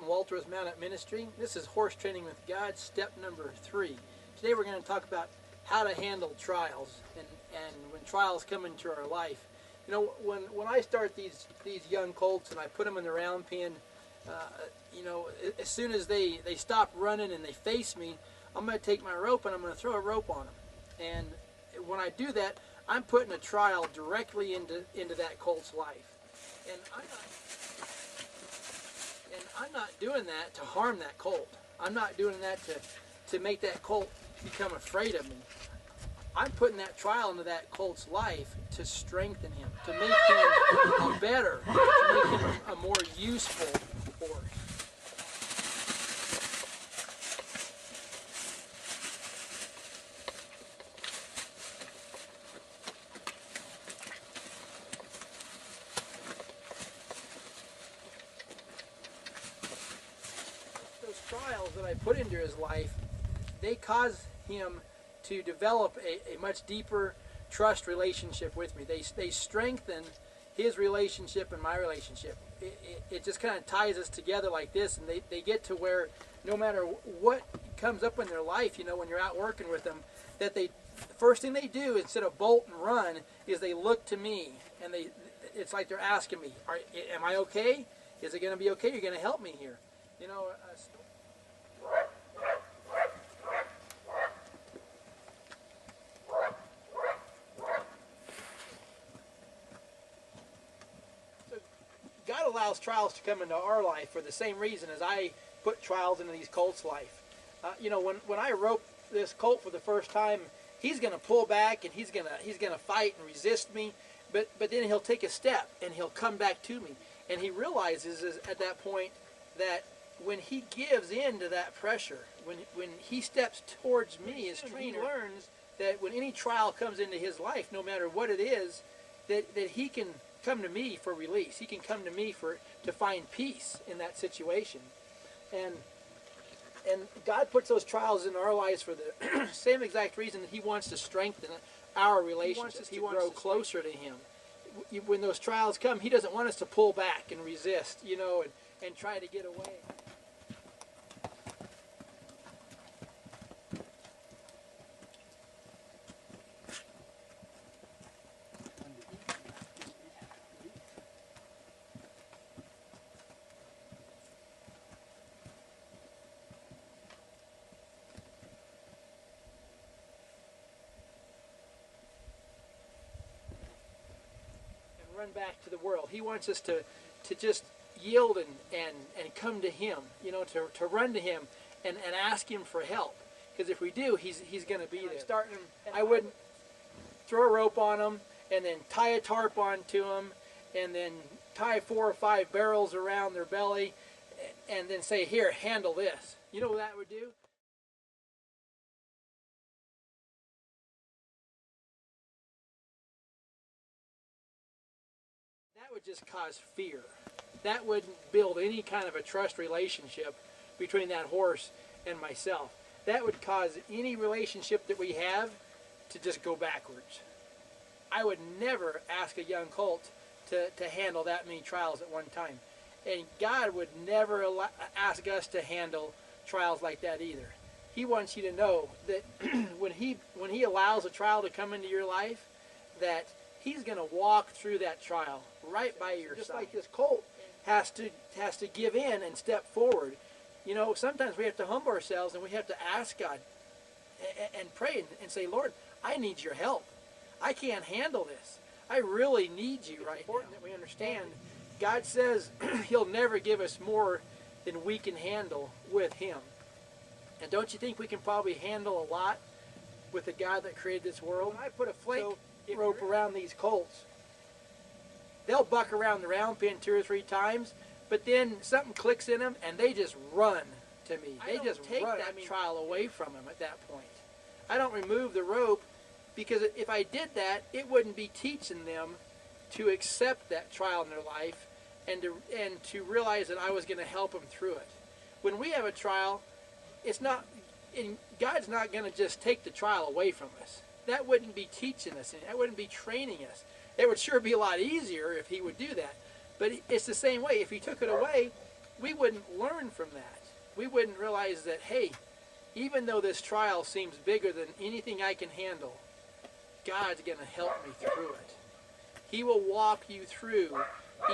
Colton Walter with Mount Up Ministry. This is Horse Training with God, step number 3. Today we're going to talk about how to handle trials and when trials come into our life. You know, when I start these young colts and I put them in the round pen, you know, as soon as they stop running and they face me, I'm going to take my rope and I'm going to throw a rope on them. And when I do that, I'm putting a trial directly into that colt's life. And I'm not doing that to harm that colt. I'm not doing that to make that colt become afraid of me. I'm putting that trial into that colt's life to strengthen him, to make him a better, to make him a more useful horse. Those trials that I put into his life, they cause him to develop a much deeper trust relationship with me. They strengthen his relationship and my relationship. It just kind of ties us together like this, and they get to where no matter what comes up in their life, you know, when you're out working with them, that the first thing they do instead of bolt and run is they look to me, and it's like they're asking me, am I okay? Is it going to be okay? You're going to help me here. You know, God allows trials to come into our life for the same reason as I put trials into these colts' life. You know, when I rope this colt for the first time, he's going to pull back and he's going to fight and resist me, but then he'll take a step and he'll come back to me, and he realizes at that point that when he gives in to that pressure, when he steps towards me as trainer, he learns that when any trial comes into his life, no matter what it is, that he can come to me for release. He can come to me to find peace in that situation. And God puts those trials in our lives for the same exact reason that he wants to strengthen our relationships. He wants us to grow closer to him. When those trials come, he doesn't want us to pull back and resist, you know, and try to get away. Run back to the world. He wants us to just yield and come to him, you know, to run to him and ask him for help. Because if we do, he's going to be there. Starting him, I wouldn't throw a rope on him and then tie a tarp onto him and then tie 4 or 5 barrels around their belly and then say, here, handle this. You know what that would do? That would just cause fear. That wouldn't build any kind of a trust relationship between that horse and myself. That would cause any relationship that we have to just go backwards. I would never ask a young colt to handle that many trials at one time. And God would never ask us to handle trials like that either. He wants you to know that when he allows a trial to come into your life, that he's going to walk through that trial right by your side. Just like this colt has to give in and step forward. You know, sometimes we have to humble ourselves and we have to ask God and pray and say, Lord, I need your help. I can't handle this. I really need you right now. It's important that we understand God says he'll never give us more than we can handle with him. And don't you think we can probably handle a lot with the God that created this world? When I put a flake rope around these colts, they'll buck around the round pen 2 or 3 times, but then something clicks in them and they just run to me. They just take that trial away from them at that point. I don't remove the rope because if I did that, it wouldn't be teaching them to accept that trial in their life and to realize that I was going to help them through it. When we have a trial, God's not going to just take the trial away from us. That wouldn't be teaching us. That wouldn't be training us. It would sure be a lot easier if he would do that. But it's the same way. If he took it away, we wouldn't learn from that. We wouldn't realize that, hey, even though this trial seems bigger than anything I can handle, God's going to help me through it. He will walk you through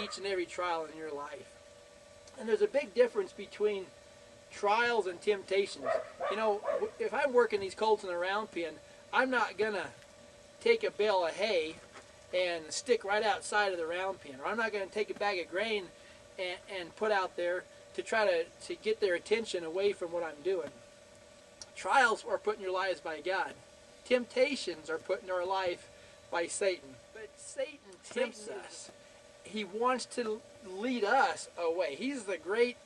each and every trial in your life. And there's a big difference between trials and temptations. You know, if I'm working these colts in a round pen, I'm not going to take a bale of hay and stick right outside of the round pen. Or I'm not going to take a bag of grain and put out there to try to get their attention away from what I'm doing. Trials are put in your lives by God. Temptations are put in our life by Satan. But Satan tempts us. He wants to lead us away. He's the great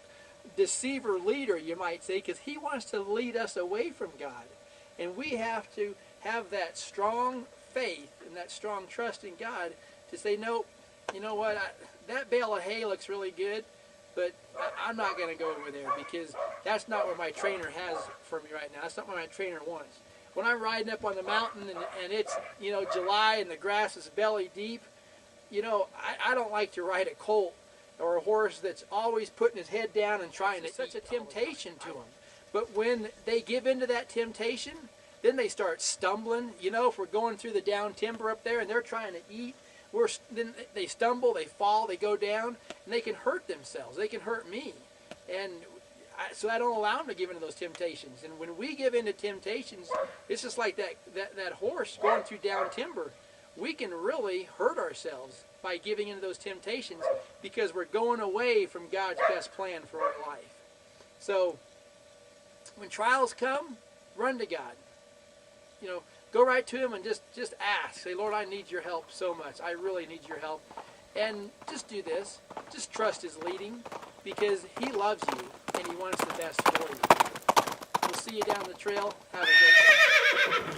deceiver leader, you might say, because he wants to lead us away from God. And we have to have that strong faith and that strong trust in God to say, no, you know what, that bale of hay looks really good, but I'm not going to go over there because that's not what my trainer has for me right now. That's not what my trainer wants. When I'm riding up on the mountain and it's, you know, July and the grass is belly deep, you know, I don't like to ride a colt or a horse that's always putting his head down and trying to. It's such a temptation to them. But when they give into that temptation, then they start stumbling. You know, if we're going through the down timber up there and they're trying to eat, then they stumble, they fall, they go down, and they can hurt themselves. They can hurt me. And so I don't allow them to give into those temptations. And when we give into temptations, it's just like that horse going through down timber. We can really hurt ourselves by giving into those temptations because we're going away from God's best plan for our life. So when trials come, run to God. You know, go right to Him and just ask. Say, Lord, I need your help so much. I really need your help. And just do this. Just trust His leading because He loves you and He wants the best for you. We'll see you down the trail. Have a great day.